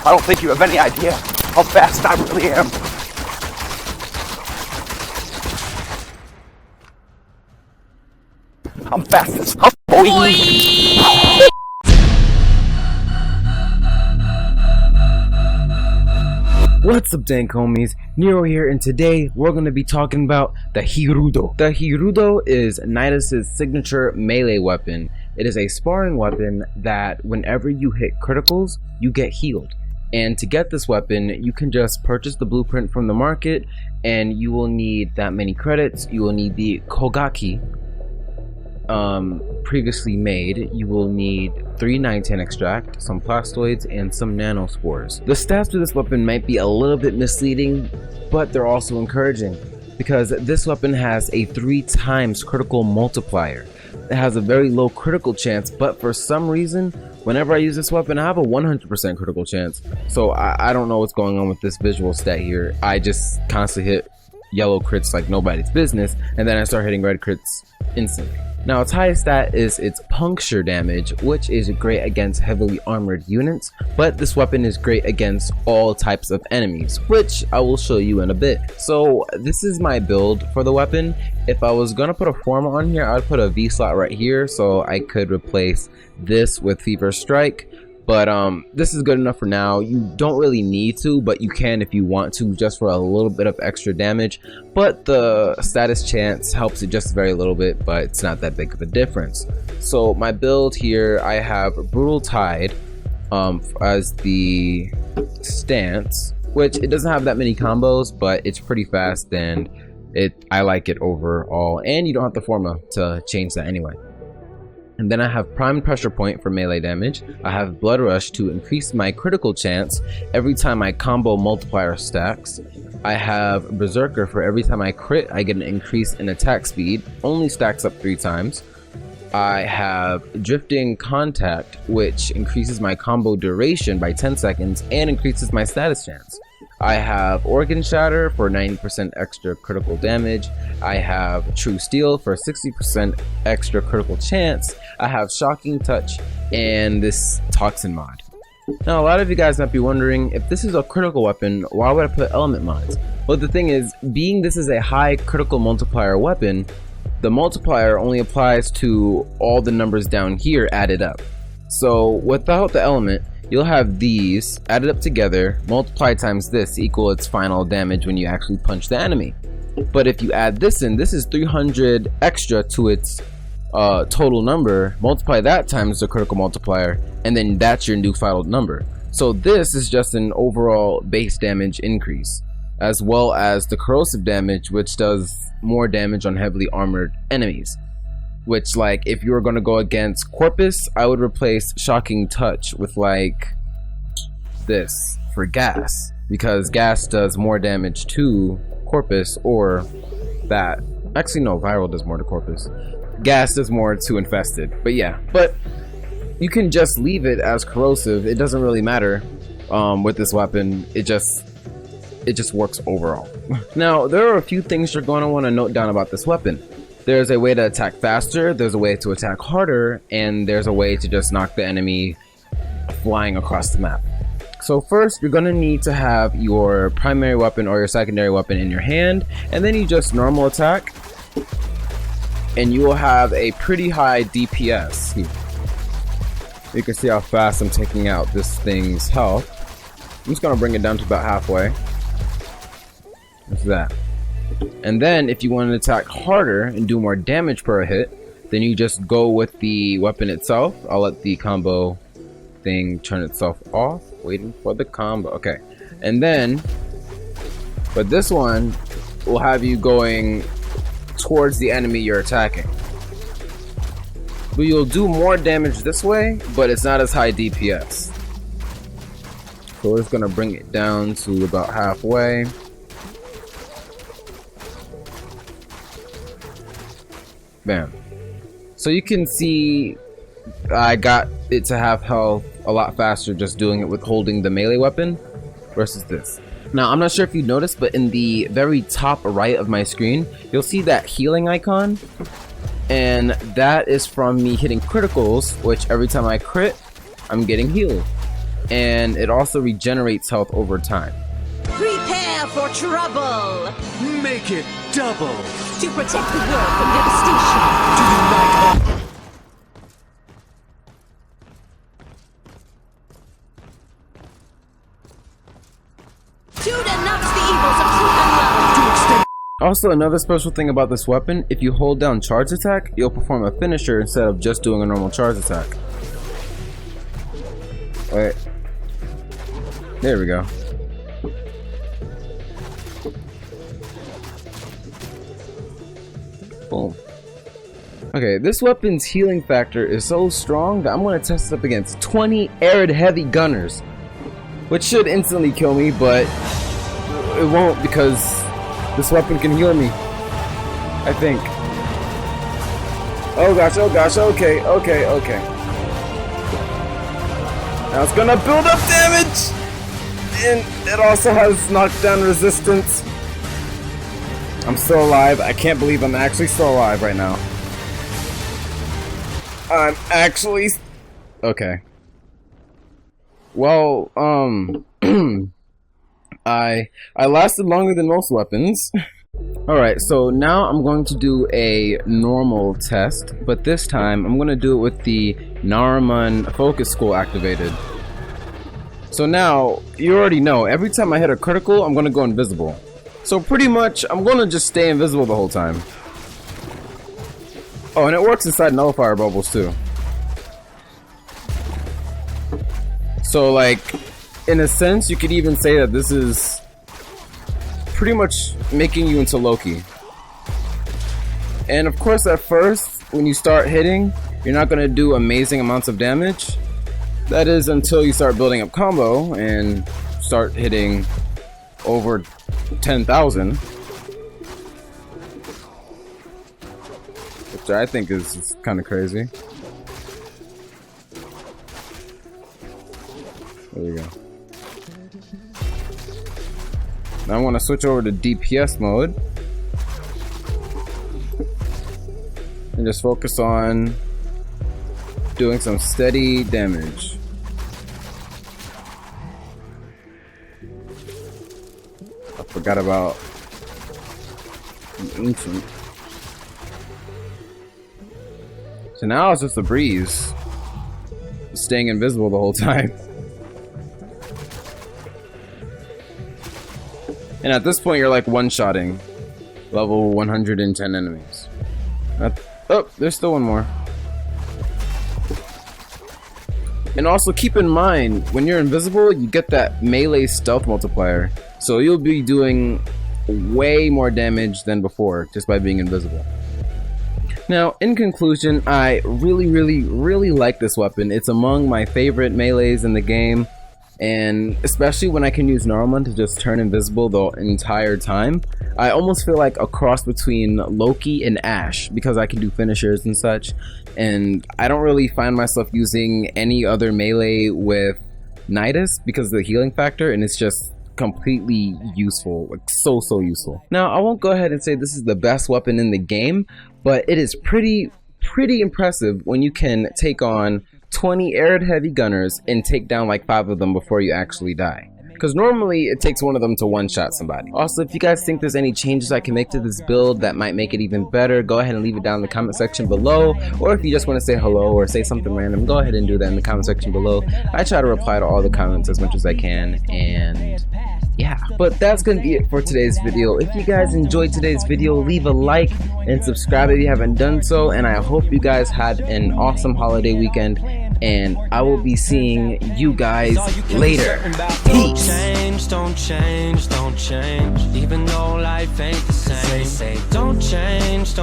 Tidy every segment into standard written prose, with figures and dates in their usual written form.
I don't think you have any idea how fast I really am. I'm fast as fuck, boy. What's up, Dank homies? Nero here, and today we're going to be talking about the Hirudo. The Hirudo is Nidus' signature melee weapon. It is a sparring weapon that whenever you hit criticals, you get healed. And to get this weapon, you can just purchase the blueprint from the market, and you will need that many credits. You will need the Kogaki previously made. You will need 3 910 extract, some plastoids, and some nanospores. The stats of this weapon might be a little bit misleading, but they're also encouraging because this weapon has a 3 times critical multiplier. It has a very low critical chance, but for some reason, whenever I use this weapon, I have a 100% critical chance. So I don't know what's going on with this visual stat here. I just constantly hit yellow crits like nobody's business, and then I start hitting red crits instantly. Now, its highest stat is its puncture damage, which is great against heavily armored units, but this weapon is great against all types of enemies, which I will show you in a bit. So this is my build for the weapon. If I was gonna put a form on here, I'd put a V slot right here so I could replace this with Fever Strike. But this is good enough for now. You don't really need to, but you can if you want to, just for a little bit of extra damage. But the status chance helps it just very little bit, but it's not that big of a difference. So my build here, I have Brutal Tide as the stance, which it doesn't have that many combos, but it's pretty fast and I like it overall. And you don't have the forma to change that anyway. And then I have Prime Pressure Point for melee damage. I have Blood Rush to increase my critical chance every time my combo multiplier stacks. I have Berserker for every time I crit, I get an increase in attack speed, only stacks up 3 times. I have Drifting Contact, which increases my combo duration by 10 seconds and increases my status chance. I have Organ Shatter for 90% extra critical damage. I have True Steel for 60% extra critical chance. I have Shocking Touch and this Toxin mod. Now, a lot of you guys might be wondering, if this is a critical weapon, why would I put element mods? Well, the thing is, being this is a high critical multiplier weapon, the multiplier only applies to all the numbers down here added up. So without the element, you'll have these added up together, multiply times this equal its final damage when you actually punch the enemy. But if you add this in, this is 300 extra to its total number, multiply that times the critical multiplier, and then that's your new final number. So this is just an overall base damage increase, as well as the corrosive damage, which does more damage on heavily armored enemies. Which, like, if you were going to go against Corpus, I would replace Shocking Touch with, like, this for Gas. Because Gas does more damage to Corpus, or that. Actually, no, Viral does more to Corpus. Gas does more to Infested. But yeah, but you can just leave it as Corrosive. It doesn't really matter with this weapon. It just works overall. Now, there are a few things you're going to want to note down about this weapon. There's a way to attack faster, there's a way to attack harder, and there's a way to just knock the enemy flying across the map. So first, you're going to need to have your primary weapon or your secondary weapon in your hand, and then you just normal attack, and you will have a pretty high DPS. You can see how fast I'm taking out this thing's health. I'm just going to bring it down to about halfway. That's that. And then if you want to attack harder and do more damage per hit, then you just go with the weapon itself. I'll let the combo thing turn itself off, waiting for the combo. Okay, and then but this one will have you going towards the enemy you're attacking, but you'll do more damage this way, but it's not as high DPS. So we're just gonna bring it down to about halfway. Bam. So you can see I got it to have health a lot faster just doing it with holding the melee weapon versus this. Now, I'm not sure if you noticed, but in the very top right of my screen, you'll see that healing icon. And that is from me hitting criticals, which every time I crit, I'm getting healed. and it also regenerates health over time. Prepare for trouble! Make it double! To protect the world from devastation! Do you like To denounce the evils of truth and love! to extend? Also, another special thing about this weapon, if you hold down charge attack, you'll perform a finisher instead of just doing a normal charge attack. Wait. There we go. Boom. Okay, this weapon's healing factor is so strong that I'm going to test it up against 20 arid heavy gunners, which should instantly kill me, but it won't because this weapon can heal me, I think. Oh gosh, okay. Now it's gonna build up damage! And it also has knockdown resistance. I'm still alive. I can't believe I'm actually still alive right now. I'm actually... Okay. Well, I lasted longer than most weapons. Alright, so now I'm going to do a normal test, but this time I'm going to do it with the Naruman Focus School activated. So now, you already know, every time I hit a critical, I'm going to go invisible. So pretty much, I'm going to just stay invisible the whole time. Oh, and it works inside nullifier bubbles too. So like, in a sense, you could even say that this is pretty much making you into Loki. And of course at first, when you start hitting, you're not going to do amazing amounts of damage. That is until you start building up combo and start hitting over 10,000. Which I think is kind of crazy. There you go. Now I want to switch over to DPS mode and just focus on doing some steady damage. I forgot about the ancient. So now it's just a breeze, staying invisible the whole time. And at this point, you're like one-shotting level 110 enemies. Oh, there's still one more. And also keep in mind, when you're invisible, you get that melee stealth multiplier. So you'll be doing way more damage than before just by being invisible. Now, in conclusion, I really like this weapon. It's among my favorite melees in the game. And especially when I can use Naruman to just turn invisible the entire time, I almost feel like a cross between Loki and Ash because I can do finishers and such. And I don't really find myself using any other melee with Nidus because of the healing factor, and it's just completely useful, like so useful. Now, I won't go ahead and say this is the best weapon in the game, but it is pretty impressive when you can take on 20 arid heavy gunners and take down like 5 of them before you actually die. Because normally it takes one of them to one-shot somebody. Also, if you guys think there's any changes I can make to this build that might make it even better, go ahead and leave it down in the comment section below. Or if you just want to say hello or say something random, go ahead and do that in the comment section below. I try to reply to all the comments as much as I can, and yeah. But that's gonna be it for today's video. If you guys enjoyed today's video, leave a like and subscribe if you haven't done so, and I hope you guys had an awesome holiday weekend, and I will be seeing you guys later. Peace. Don't change, even though life ain't the same. Say, don't change,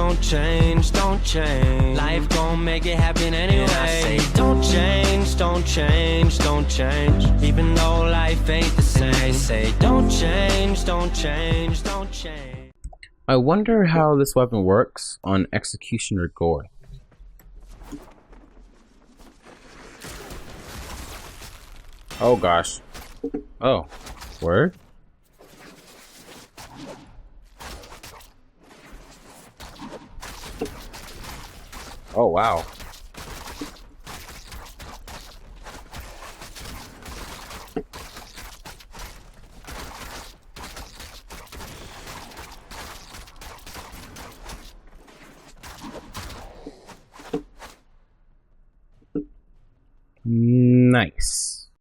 life gon' make it happen anyway. And I say, don't change, even though life ain't the same. They say, don't change. I wonder how this weapon works on Executioner Gore. Oh gosh. Oh, word? Oh wow. Nice.